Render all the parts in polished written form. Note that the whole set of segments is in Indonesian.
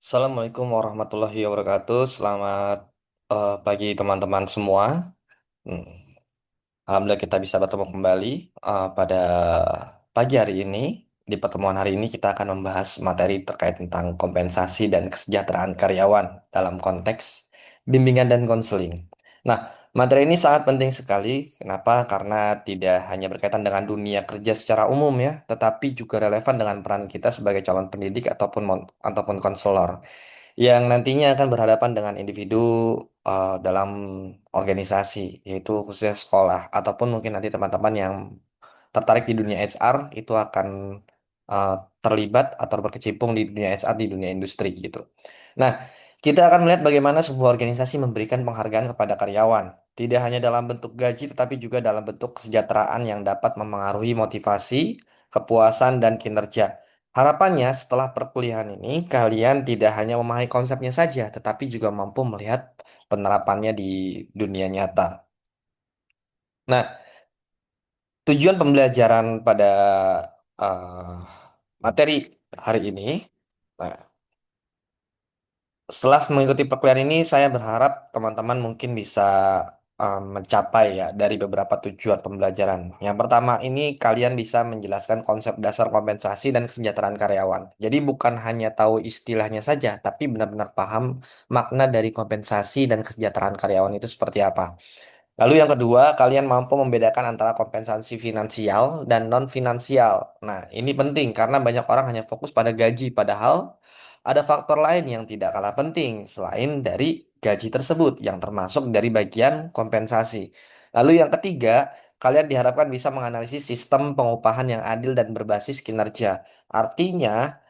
Assalamualaikum warahmatullahi wabarakatuh. Selamat pagi teman-teman semua. Hmm, Alhamdulillah kita bisa bertemu kembali pada pagi hari ini. Di pertemuan hari ini kita akan membahas materi terkait tentang kompensasi dan kesejahteraan karyawan dalam konteks bimbingan dan konseling. Nah, materi ini sangat penting sekali. Kenapa? Karena tidak hanya berkaitan dengan dunia kerja secara umum ya, tetapi juga relevan dengan peran kita sebagai calon pendidik ataupun konselor yang nantinya akan berhadapan dengan individu dalam organisasi, yaitu khususnya sekolah, ataupun mungkin nanti teman-teman yang tertarik di dunia HR itu akan uh, terlibat atau berkecimpung di dunia HR di dunia industri gitu. Nah, kita akan melihat bagaimana sebuah organisasi memberikan penghargaan kepada karyawan, tidak hanya dalam bentuk gaji, tetapi juga dalam bentuk kesejahteraan yang dapat memengaruhi motivasi, kepuasan, dan kinerja. Harapannya setelah perkuliahan ini, kalian tidak hanya memahami konsepnya saja, tetapi juga mampu melihat penerapannya di dunia nyata. Nah, tujuan pembelajaran pada uh, materi hari ini, nah, setelah mengikuti perkuliahan ini, saya berharap teman-teman mungkin bisa mencapai ya dari beberapa tujuan pembelajaran. Yang pertama ini kalian bisa menjelaskan konsep dasar kompensasi dan kesejahteraan karyawan. Jadi bukan hanya tahu istilahnya saja, tapi benar-benar paham makna dari kompensasi dan kesejahteraan karyawan itu seperti apa. Lalu yang kedua, kalian mampu membedakan antara kompensasi finansial dan non-finansial. Nah, ini penting karena banyak orang hanya fokus pada gaji, padahal ada faktor lain yang tidak kalah penting selain dari gaji tersebut, yang termasuk dari bagian kompensasi. Lalu yang ketiga, kalian diharapkan bisa menganalisis sistem pengupahan yang adil dan berbasis kinerja. Artinya,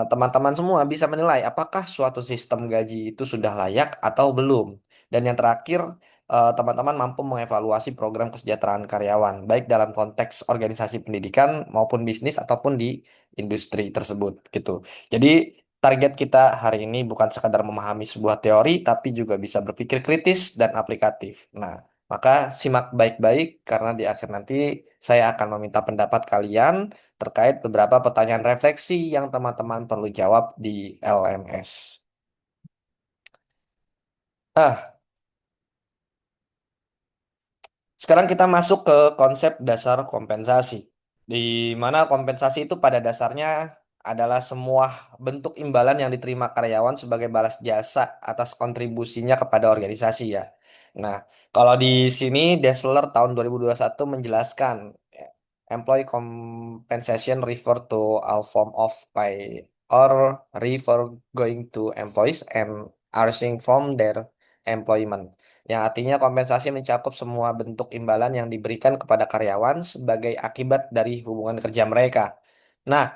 teman-teman semua bisa menilai apakah suatu sistem gaji itu sudah layak atau belum. Dan yang terakhir, teman-teman mampu mengevaluasi program kesejahteraan karyawan, baik dalam konteks organisasi pendidikan maupun bisnis ataupun di industri tersebut gitu. Jadi target kita hari ini bukan sekadar memahami sebuah teori, tapi juga bisa berpikir kritis dan aplikatif. Nah, maka simak baik-baik karena di akhir nanti saya akan meminta pendapat kalian terkait beberapa pertanyaan refleksi yang teman-teman perlu jawab di LMS. Ah, Sekarang kita masuk ke konsep dasar kompensasi, di mana kompensasi itu pada dasarnya adalah semua bentuk imbalan yang diterima karyawan sebagai balas jasa atas kontribusinya kepada organisasi ya. Nah, kalau di sini Dessler tahun 2021 menjelaskan, ya, employee compensation refer to all form of pay or refer going to employees and arising from their employment, yang artinya kompensasi mencakup semua bentuk imbalan yang diberikan kepada karyawan sebagai akibat dari hubungan kerja mereka. Nah,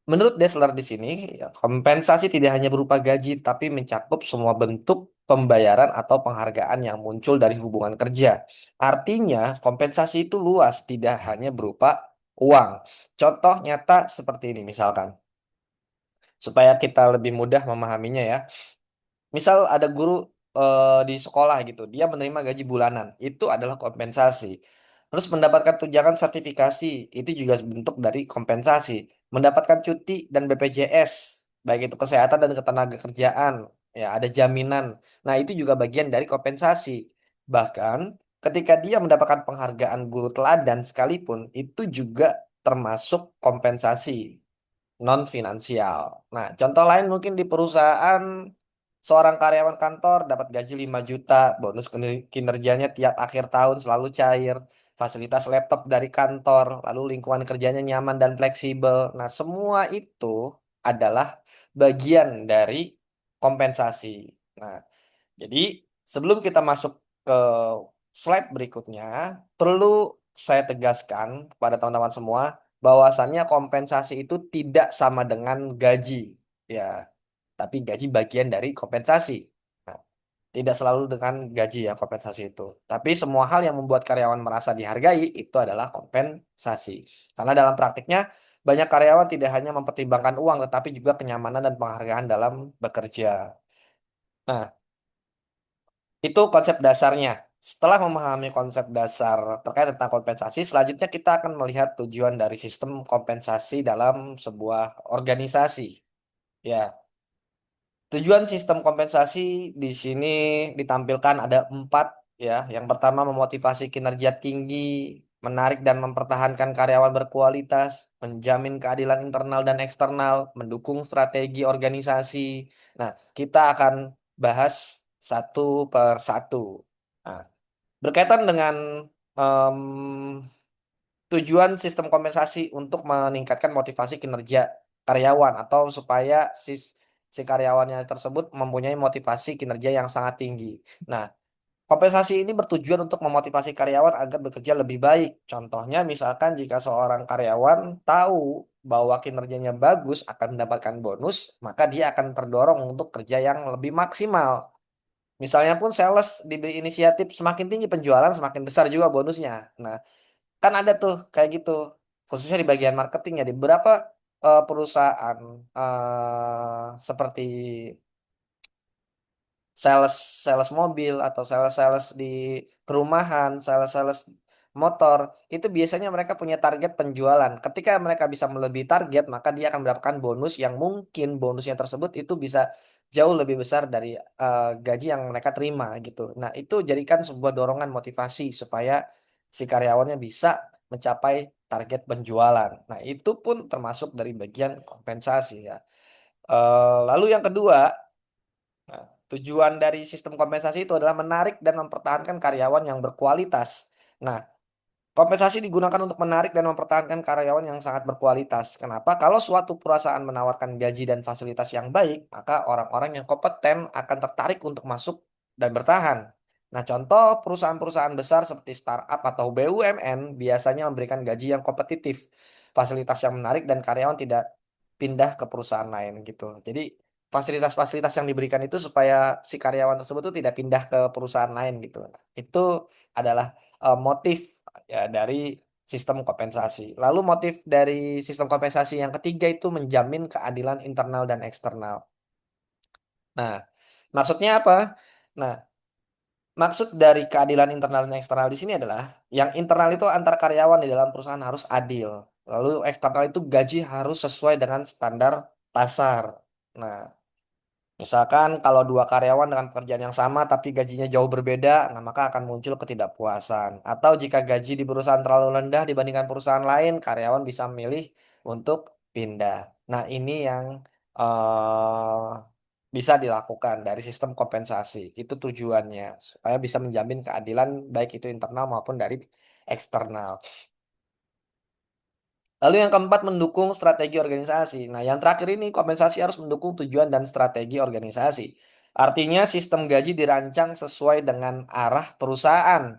menurut Dessler di sini, ya, kompensasi tidak hanya berupa gaji, tapi mencakup semua bentuk pembayaran atau penghargaan yang muncul dari hubungan kerja. Artinya, kompensasi itu luas, tidak hanya berupa uang. Contoh nyata seperti ini misalkan, supaya kita lebih mudah memahaminya ya. Misal ada guru di sekolah gitu, dia menerima gaji bulanan, itu adalah kompensasi. Terus mendapatkan tunjangan sertifikasi, itu juga bentuk dari kompensasi. Mendapatkan cuti dan BPJS, baik itu kesehatan dan ketenagakerjaan, ya ada jaminan. Nah, itu juga bagian dari kompensasi. Bahkan ketika dia mendapatkan penghargaan guru teladan sekalipun, itu juga termasuk kompensasi non finansial. Nah, contoh lain mungkin di perusahaan, seorang karyawan kantor dapat gaji 5 juta, bonus kinerjanya tiap akhir tahun selalu cair, fasilitas laptop dari kantor, lalu lingkungan kerjanya nyaman dan fleksibel. Nah, semua itu adalah bagian dari kompensasi. Nah, jadi sebelum kita masuk ke slide berikutnya, perlu saya tegaskan kepada teman-teman semua bahwasannya kompensasi itu tidak sama dengan gaji. Ya, tapi gaji bagian dari kompensasi. Nah, tidak selalu dengan gaji ya kompensasi itu. Tapi semua hal yang membuat karyawan merasa dihargai itu adalah kompensasi. Karena dalam praktiknya banyak karyawan tidak hanya mempertimbangkan uang tetapi juga kenyamanan dan penghargaan dalam bekerja. Nah, itu konsep dasarnya. Setelah memahami konsep dasar terkait tentang kompensasi, selanjutnya kita akan melihat tujuan dari sistem kompensasi dalam sebuah organisasi. Ya, Tujuan sistem kompensasi di sini ditampilkan ada empat ya. Yang pertama memotivasi kinerja tinggi, menarik dan mempertahankan karyawan berkualitas, menjamin keadilan internal dan eksternal, mendukung strategi organisasi. Nah, kita akan bahas satu per satu. Nah, berkaitan dengan em, tujuan sistem kompensasi untuk meningkatkan motivasi kinerja karyawan atau supaya si karyawannya tersebut mempunyai motivasi kinerja yang sangat tinggi. Nah, kompensasi ini bertujuan untuk memotivasi karyawan agar bekerja lebih baik. Contohnya, misalkan jika seorang karyawan tahu bahwa kinerjanya bagus akan mendapatkan bonus, maka dia akan terdorong untuk kerja yang lebih maksimal. Misalnya pun sales diberi inisiatif semakin tinggi penjualan, semakin besar juga bonusnya. Nah, kan ada tuh kayak gitu, khususnya di bagian marketing ya, di beberapa perusahaan seperti sales sales mobil atau sales-sales di perumahan, sales-sales motor, itu biasanya mereka punya target penjualan. Ketika mereka bisa melebihi target, maka dia akan mendapatkan bonus yang mungkin bonusnya tersebut itu bisa jauh lebih besar dari gaji yang mereka terima gitu. Nah, itu jadikan sebuah dorongan motivasi supaya si karyawannya bisa mencapai target penjualan. Nah, itu pun termasuk dari bagian kompensasi ya. Lalu yang kedua, nah, tujuan dari sistem kompensasi itu adalah menarik dan mempertahankan karyawan yang berkualitas. Nah, kompensasi digunakan untuk menarik dan mempertahankan karyawan yang sangat berkualitas. Kenapa? Kalau suatu perusahaan menawarkan gaji dan fasilitas yang baik, maka orang-orang yang kompeten akan tertarik untuk masuk dan bertahan. Nah, contoh perusahaan-perusahaan besar seperti startup atau BUMN biasanya memberikan gaji yang kompetitif, fasilitas yang menarik, dan karyawan tidak pindah ke perusahaan lain gitu. Jadi, fasilitas-fasilitas yang diberikan itu supaya si karyawan tersebut tuh tidak pindah ke perusahaan lain gitu. Nah, itu adalah motif ya dari sistem kompensasi. Lalu motif dari sistem kompensasi yang ketiga itu menjamin keadilan internal dan eksternal. Nah, maksudnya apa? Nah, maksud dari keadilan internal dan eksternal di sini adalah yang internal itu antar karyawan di dalam perusahaan harus adil. Lalu eksternal itu gaji harus sesuai dengan standar pasar. Nah, misalkan kalau dua karyawan dengan pekerjaan yang sama tapi gajinya jauh berbeda, nah maka akan muncul ketidakpuasan. Atau jika gaji di perusahaan terlalu rendah dibandingkan perusahaan lain, karyawan bisa memilih untuk pindah. Nah, ini yang bisa dilakukan dari sistem kompensasi. Itu tujuannya, supaya bisa menjamin keadilan baik itu internal maupun dari eksternal. Lalu yang keempat, mendukung strategi organisasi. Nah, yang terakhir ini kompensasi harus mendukung tujuan dan strategi organisasi. Artinya sistem gaji dirancang sesuai dengan arah perusahaan.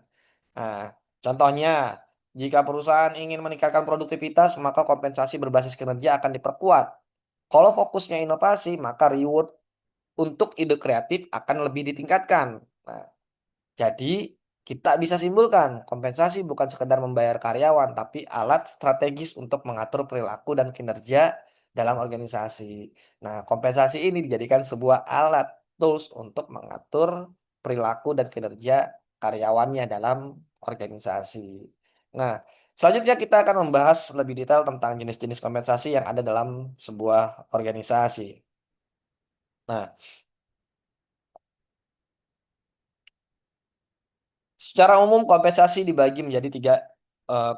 Nah, contohnya, jika perusahaan ingin meningkatkan produktivitas, maka kompensasi berbasis kinerja akan diperkuat. Kalau fokusnya inovasi, maka reward untuk ide kreatif akan lebih ditingkatkan. Nah, jadi, kita bisa simpulkan, kompensasi bukan sekedar membayar karyawan, tapi alat strategis untuk mengatur perilaku dan kinerja dalam organisasi. Nah, kompensasi ini dijadikan sebuah alat, tools untuk mengatur perilaku dan kinerja karyawannya dalam organisasi. Nah, selanjutnya kita akan membahas lebih detail tentang jenis-jenis kompensasi yang ada dalam sebuah organisasi. Nah, secara umum kompensasi dibagi menjadi tiga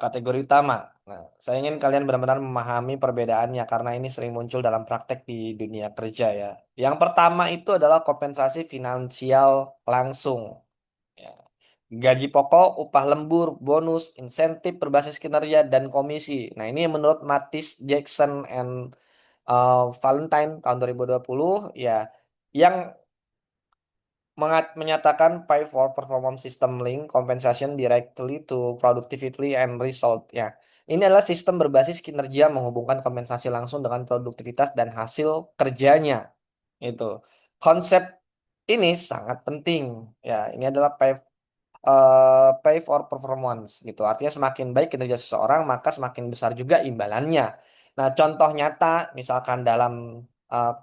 kategori utama. Nah, saya ingin kalian benar-benar memahami perbedaannya karena ini sering muncul dalam praktek di dunia kerja ya. Yang pertama itu adalah kompensasi finansial langsung. Ya. Gaji pokok, upah lembur, bonus, insentif berbasis kinerja, dan komisi. Nah, ini menurut Matis Jackson and Valentine tahun 2020 ya, yang menyatakan pay for performance system link compensation directly to productivity and result ya. Ini adalah sistem berbasis kinerja menghubungkan kompensasi langsung dengan produktivitas dan hasil kerjanya. Itu. Konsep ini sangat penting ya. Ini adalah pay for performance gitu. Artinya semakin baik kinerja seseorang, maka semakin besar juga imbalannya. Nah, contoh nyata misalkan dalam uh,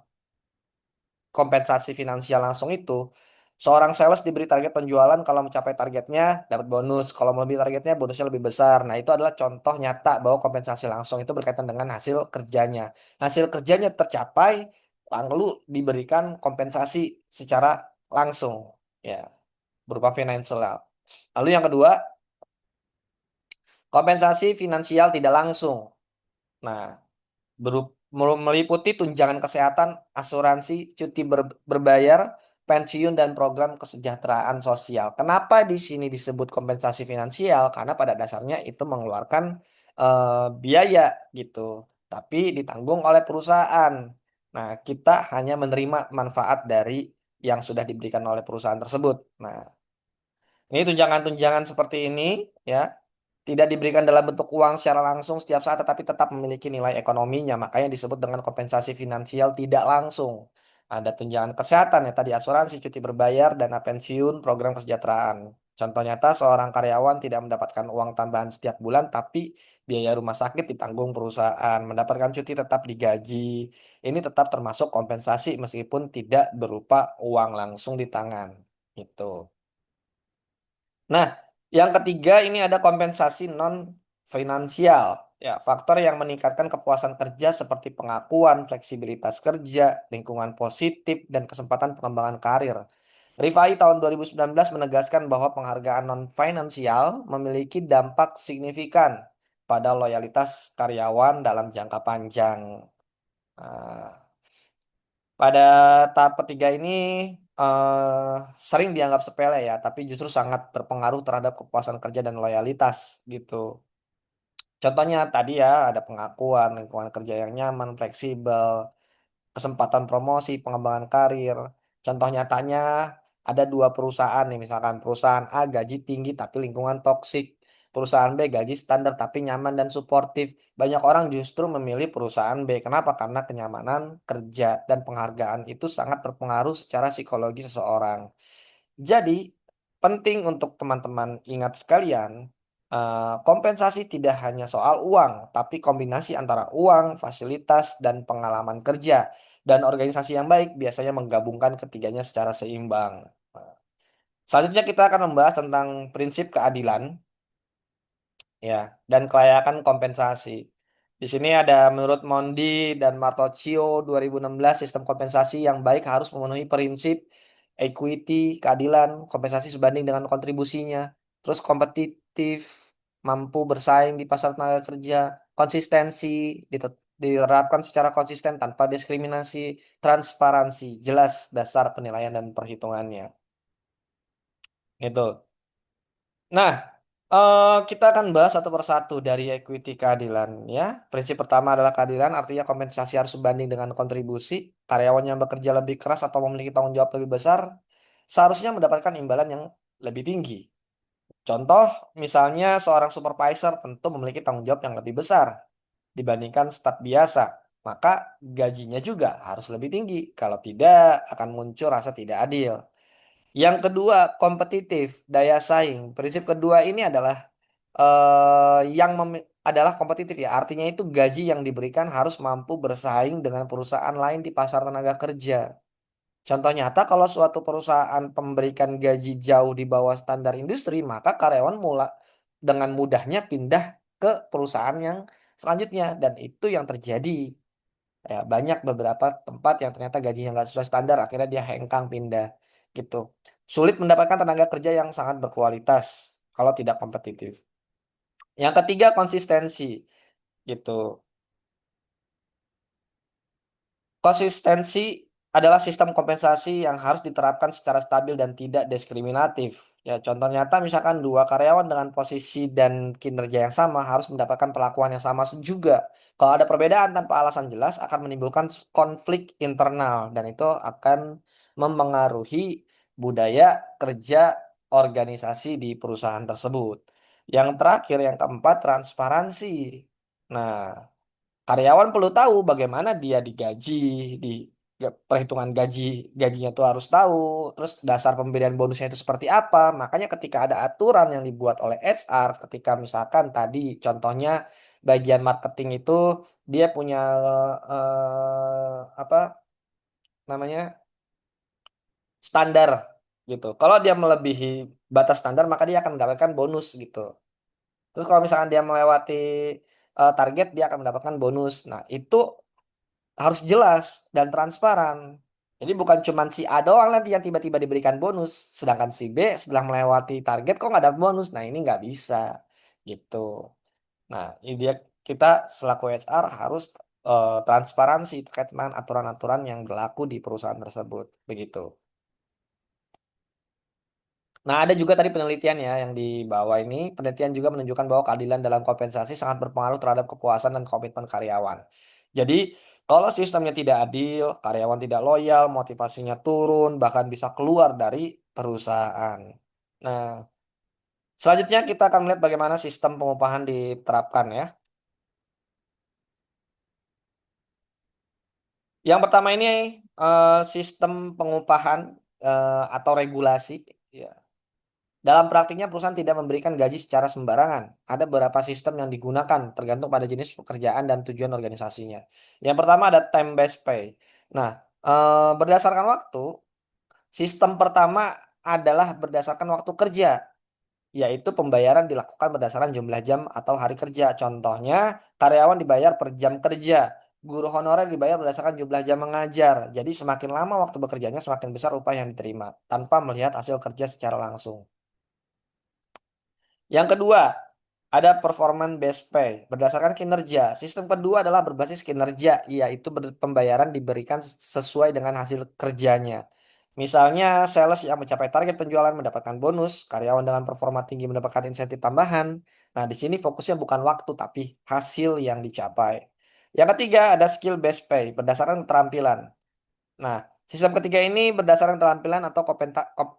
kompensasi finansial langsung itu, seorang sales diberi target penjualan, kalau mencapai targetnya dapat bonus, kalau melebihi targetnya bonusnya lebih besar. Nah, itu adalah contoh nyata bahwa kompensasi langsung itu berkaitan dengan hasil kerjanya. Hasil kerjanya tercapai, lalu diberikan kompensasi secara langsung, ya, berupa financial. Lalu yang kedua, kompensasi finansial tidak langsung. Nah, meliputi tunjangan kesehatan, asuransi, cuti berbayar, pensiun, dan program kesejahteraan sosial. Kenapa di sini disebut kompensasi finansial? Karena pada dasarnya itu mengeluarkan biaya gitu, tapi ditanggung oleh perusahaan. Nah, kita hanya menerima manfaat dari yang sudah diberikan oleh perusahaan tersebut. Nah, ini tunjangan-tunjangan seperti ini, ya, tidak diberikan dalam bentuk uang secara langsung setiap saat, tetapi tetap memiliki nilai ekonominya. Makanya disebut dengan kompensasi finansial tidak langsung. Ada tunjangan kesehatan, ya tadi asuransi, cuti berbayar, dana pensiun, program kesejahteraan. Contoh nyata, seorang karyawan tidak mendapatkan uang tambahan setiap bulan, tapi biaya rumah sakit ditanggung perusahaan. Mendapatkan cuti tetap digaji. Ini tetap termasuk kompensasi meskipun tidak berupa uang langsung di tangan. Gitu. Nah, yang ketiga ini ada kompensasi non finansial. Ya, faktor yang meningkatkan kepuasan kerja seperti pengakuan, fleksibilitas kerja, lingkungan positif, dan kesempatan pengembangan karir. Rifai tahun 2019 menegaskan bahwa penghargaan non finansial memiliki dampak signifikan pada loyalitas karyawan dalam jangka panjang. Nah, pada tahap ketiga ini sering dianggap sepele, ya, tapi justru sangat berpengaruh terhadap kepuasan kerja dan loyalitas gitu. Contohnya tadi ya ada pengakuan, lingkungan kerja yang nyaman, fleksibel, kesempatan promosi, pengembangan karir. Contoh nyatanya ada dua perusahaan nih, misalkan perusahaan A gaji tinggi tapi lingkungan toksik, perusahaan B gaji standar tapi nyaman dan suportif. Banyak orang justru memilih perusahaan B. Kenapa? Karena kenyamanan kerja dan penghargaan itu sangat berpengaruh secara psikologi seseorang. Jadi, penting untuk teman-teman ingat sekalian, kompensasi tidak hanya soal uang, tapi kombinasi antara uang, fasilitas, dan pengalaman kerja. Dan organisasi yang baik biasanya menggabungkan ketiganya secara seimbang. Nah, selanjutnya kita akan membahas tentang prinsip keadilan, ya, dan kelayakan kompensasi. Di sini ada menurut Mondi dan Martocchio 2016, sistem kompensasi yang baik harus memenuhi prinsip equity, keadilan, kompensasi sebanding dengan kontribusinya, terus kompetitif, mampu bersaing di pasar tenaga kerja, konsistensi, diterapkan secara konsisten tanpa diskriminasi, transparansi, jelas dasar penilaian dan perhitungannya. Itu. Nah, kita akan bahas satu persatu dari equity keadilan, ya. Prinsip pertama adalah keadilan, artinya kompensasi harus sebanding dengan kontribusi. Karyawan yang bekerja lebih keras atau memiliki tanggung jawab lebih besar seharusnya mendapatkan imbalan yang lebih tinggi. Contoh, misalnya seorang supervisor tentu memiliki tanggung jawab yang lebih besar dibandingkan staf biasa. Maka gajinya juga harus lebih tinggi. Kalau tidak, akan muncul rasa tidak adil. Yang kedua, kompetitif, daya saing. Prinsip kedua ini adalah adalah kompetitif, ya. Artinya itu gaji yang diberikan harus mampu bersaing dengan perusahaan lain di pasar tenaga kerja. Contoh nyata, kalau suatu perusahaan memberikan gaji jauh di bawah standar industri, maka karyawan dengan mudahnya pindah ke perusahaan yang selanjutnya, dan itu yang terjadi. Ya, banyak beberapa tempat yang ternyata gajinya nggak sesuai standar, akhirnya dia hengkang pindah gitu. Sulit mendapatkan tenaga kerja yang sangat berkualitas kalau tidak kompetitif. Yang ketiga, konsistensi gitu. Konsistensi adalah sistem kompensasi yang harus diterapkan secara stabil dan tidak diskriminatif. Ya, contoh nyata misalkan dua karyawan dengan posisi dan kinerja yang sama harus mendapatkan perlakuan yang sama juga. Kalau ada perbedaan tanpa alasan jelas akan menimbulkan konflik internal dan itu akan mempengaruhi budaya kerja organisasi di perusahaan tersebut. Yang terakhir, yang keempat, transparansi. Nah, karyawan perlu tahu bagaimana dia digaji, di perhitungan gajinya tuh harus tahu, terus dasar pemberian bonusnya itu seperti apa. Makanya ketika ada aturan yang dibuat oleh HR, ketika misalkan tadi contohnya bagian marketing itu dia punya apa namanya standar gitu. Kalau dia melebihi batas standar maka dia akan mendapatkan bonus gitu. Terus kalau misalkan dia melewati target dia akan mendapatkan bonus. Nah, itu harus jelas dan transparan. Jadi bukan cuma si A doang nanti yang tiba-tiba diberikan bonus, sedangkan si B setelah melewati target kok nggak ada bonus. Nah ini nggak bisa gitu. Nah ini dia kita selaku HR harus transparansi terkait dengan aturan-aturan yang berlaku di perusahaan tersebut. Begitu. Nah, ada juga tadi penelitian ya yang di bawah ini. Penelitian juga menunjukkan bahwa keadilan dalam kompensasi sangat berpengaruh terhadap kepuasan dan komitmen karyawan. Jadi, kalau sistemnya tidak adil, karyawan tidak loyal, motivasinya turun, bahkan bisa keluar dari perusahaan. Nah, selanjutnya kita akan melihat bagaimana sistem pengupahan diterapkan ya. Yang pertama ini sistem pengupahan atau regulasi. Ya. Dalam praktiknya perusahaan tidak memberikan gaji secara sembarangan. Ada beberapa sistem yang digunakan tergantung pada jenis pekerjaan dan tujuan organisasinya. Yang pertama ada time based pay. Nah, berdasarkan waktu, sistem pertama adalah berdasarkan waktu kerja, yaitu pembayaran dilakukan berdasarkan jumlah jam atau hari kerja. Contohnya, karyawan dibayar per jam kerja. Guru honorer dibayar berdasarkan jumlah jam mengajar. Jadi semakin lama waktu bekerjanya, semakin besar upah yang diterima, tanpa melihat hasil kerja secara langsung. Yang kedua, ada performance based pay berdasarkan kinerja. Sistem kedua adalah berbasis kinerja, yaitu pembayaran diberikan sesuai dengan hasil kerjanya. Misalnya, sales yang mencapai target penjualan mendapatkan bonus, karyawan dengan performa tinggi mendapatkan insentif tambahan. Nah, di sini fokusnya bukan waktu, tapi hasil yang dicapai. Yang ketiga, ada skill based pay berdasarkan keterampilan. Nah, sistem ketiga ini berdasarkan keterampilan atau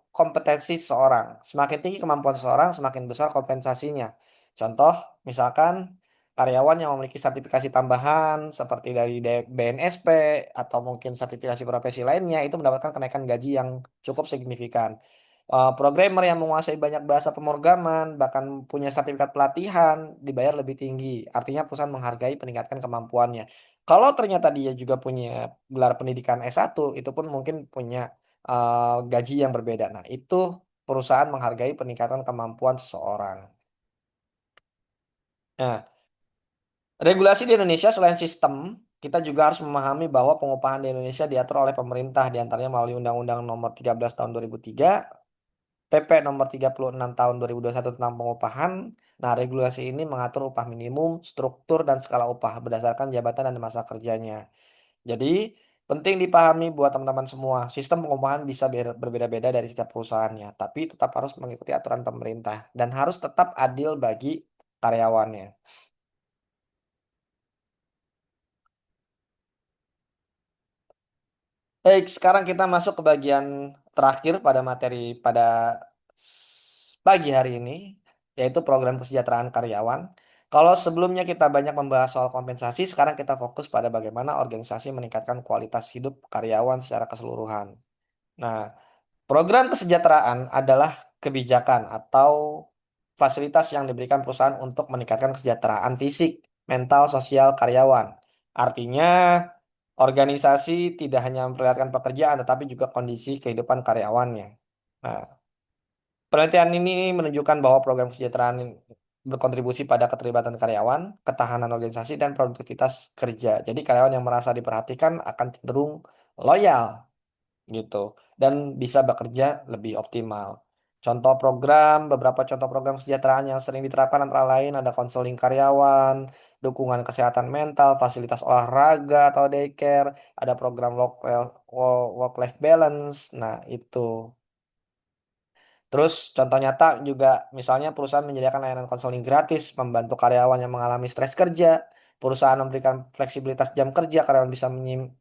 kompetensi seseorang. Semakin tinggi kemampuan seseorang, semakin besar kompensasinya. Contoh, misalkan karyawan yang memiliki sertifikasi tambahan seperti dari BNSP atau mungkin sertifikasi profesi lainnya itu mendapatkan kenaikan gaji yang cukup signifikan. Programmer yang menguasai banyak bahasa pemrograman, bahkan punya sertifikat pelatihan, dibayar lebih tinggi. Artinya perusahaan menghargai peningkatan kemampuannya. Kalau ternyata dia juga punya gelar pendidikan S1, itu pun mungkin punya gaji yang berbeda. Nah, itu perusahaan menghargai peningkatan kemampuan seseorang. Nah, regulasi di Indonesia selain sistem, kita juga harus memahami bahwa pengupahan di Indonesia diatur oleh pemerintah, diantaranya melalui Undang-Undang Nomor 13 Tahun 2003, PP Nomor 36 Tahun 2021 tentang pengupahan. Nah, regulasi ini mengatur upah minimum, struktur, dan skala upah berdasarkan jabatan dan masa kerjanya. Jadi, penting dipahami buat teman-teman semua, sistem pengupahan bisa berbeda-beda dari setiap perusahaannya, tapi tetap harus mengikuti aturan pemerintah dan harus tetap adil bagi karyawannya. Baik, sekarang kita masuk ke bagian terakhir pada materi pada pagi hari ini, yaitu program kesejahteraan karyawan. Kalau sebelumnya kita banyak membahas soal kompensasi, sekarang kita fokus pada bagaimana organisasi meningkatkan kualitas hidup karyawan secara keseluruhan. Nah, program kesejahteraan adalah kebijakan atau fasilitas yang diberikan perusahaan untuk meningkatkan kesejahteraan fisik, mental, sosial karyawan. Artinya, organisasi tidak hanya memperlihatkan pekerjaan, tetapi juga kondisi kehidupan karyawannya. Nah, penelitian ini menunjukkan bahwa program kesejahteraan ini berkontribusi pada keterlibatan karyawan, ketahanan organisasi, dan produktivitas kerja. Jadi, karyawan yang merasa diperhatikan akan cenderung loyal gitu dan bisa bekerja lebih optimal. Beberapa contoh program kesejahteraan yang sering diterapkan antara lain ada konseling karyawan, dukungan kesehatan mental, fasilitas olahraga atau daycare, ada program work life balance. Nah, itu. Terus contoh nyata juga misalnya perusahaan menyediakan layanan konseling gratis, membantu karyawan yang mengalami stres kerja, perusahaan memberikan fleksibilitas jam kerja, karyawan bisa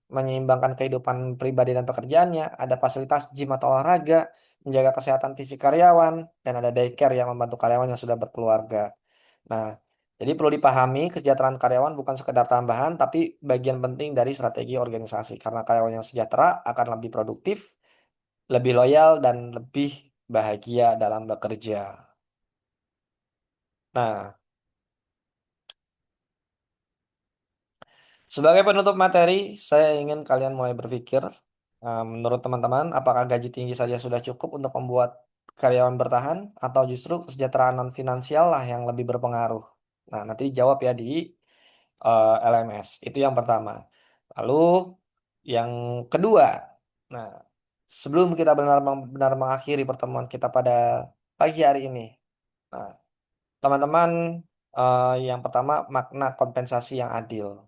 menyeimbangkan kehidupan pribadi dan pekerjaannya, ada fasilitas gym atau olahraga, menjaga kesehatan fisik karyawan, dan ada daycare yang membantu karyawan yang sudah berkeluarga. Nah, jadi perlu dipahami kesejahteraan karyawan bukan sekedar tambahan, tapi bagian penting dari strategi organisasi, karena karyawan yang sejahtera akan lebih produktif, lebih loyal dan lebih bahagia dalam bekerja. Nah, sebagai penutup materi, saya ingin kalian mulai berpikir, menurut teman-teman, apakah gaji tinggi saja sudah cukup untuk membuat karyawan bertahan, atau justru kesejahteraan non finansial lah yang lebih berpengaruh? Nah, nanti dijawab ya di LMS. Itu yang pertama. Lalu yang kedua, nah sebelum kita benar-benar mengakhiri pertemuan kita pada pagi hari ini, nah teman-teman, yang pertama makna kompensasi yang adil.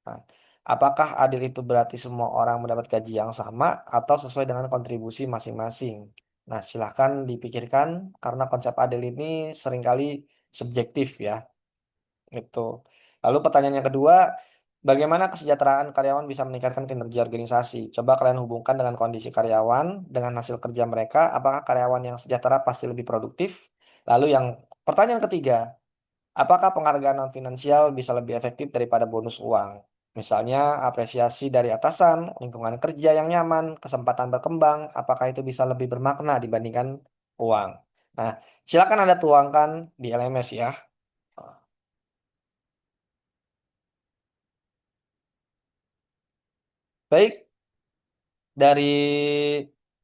Nah, apakah adil itu berarti semua orang mendapat gaji yang sama atau sesuai dengan kontribusi masing-masing? Nah, silahkan dipikirkan karena konsep adil ini seringkali subjektif ya. Itu. Lalu pertanyaan yang kedua, bagaimana kesejahteraan karyawan bisa meningkatkan kinerja organisasi? Coba kalian hubungkan dengan kondisi karyawan, dengan hasil kerja mereka, apakah karyawan yang sejahtera pasti lebih produktif? Lalu yang pertanyaan ketiga, apakah penghargaan non finansial bisa lebih efektif daripada bonus uang? Misalnya apresiasi dari atasan, lingkungan kerja yang nyaman, kesempatan berkembang, apakah itu bisa lebih bermakna dibandingkan uang? Nah, silakan Anda tuangkan di LMS ya. Baik, dari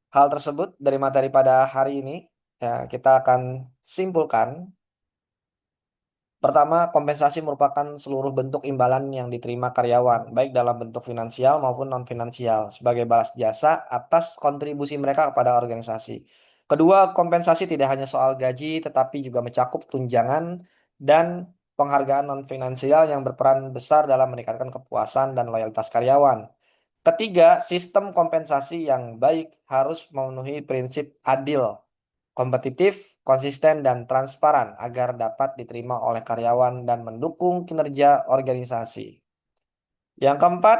hal tersebut, dari materi pada hari ini, ya, kita akan simpulkan. Pertama, kompensasi merupakan seluruh bentuk imbalan yang diterima karyawan, baik dalam bentuk finansial maupun non-finansial, sebagai balas jasa atas kontribusi mereka kepada organisasi. Kedua, kompensasi tidak hanya soal gaji, tetapi juga mencakup tunjangan dan penghargaan non-finansial yang berperan besar dalam meningkatkan kepuasan dan loyalitas karyawan. Ketiga, sistem kompensasi yang baik harus memenuhi prinsip adil, kompetitif, konsisten, dan transparan agar dapat diterima oleh karyawan dan mendukung kinerja organisasi. Yang keempat,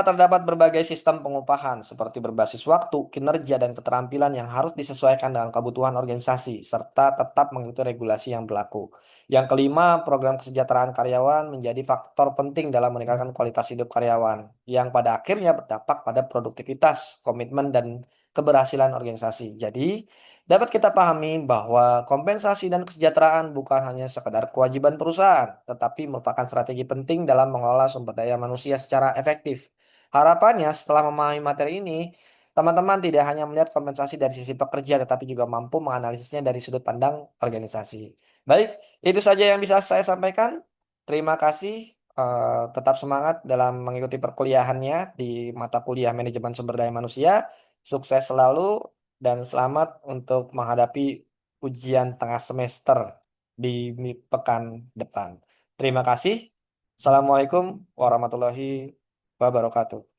terdapat berbagai sistem pengupahan seperti berbasis waktu, kinerja, dan keterampilan yang harus disesuaikan dengan kebutuhan organisasi serta tetap mengikuti regulasi yang berlaku. Yang kelima, program kesejahteraan karyawan menjadi faktor penting dalam meningkatkan kualitas hidup karyawan yang pada akhirnya berdampak pada produktivitas, komitmen, dan keberhasilan organisasi. Jadi, dapat kita pahami bahwa kompensasi dan kesejahteraan bukan hanya sekedar kewajiban perusahaan, tetapi merupakan strategi penting dalam mengelola sumber daya manusia secara efektif. Harapannya setelah memahami materi ini, teman-teman tidak hanya melihat kompensasi dari sisi pekerja, tetapi juga mampu menganalisisnya dari sudut pandang organisasi. Baik, itu saja yang bisa saya sampaikan. Terima kasih. Tetap semangat dalam mengikuti perkuliahannya di mata kuliah manajemen sumber daya manusia. Sukses selalu dan selamat untuk menghadapi ujian tengah semester di pekan depan. Terima kasih. Assalamualaikum warahmatullahi wabarakatuh.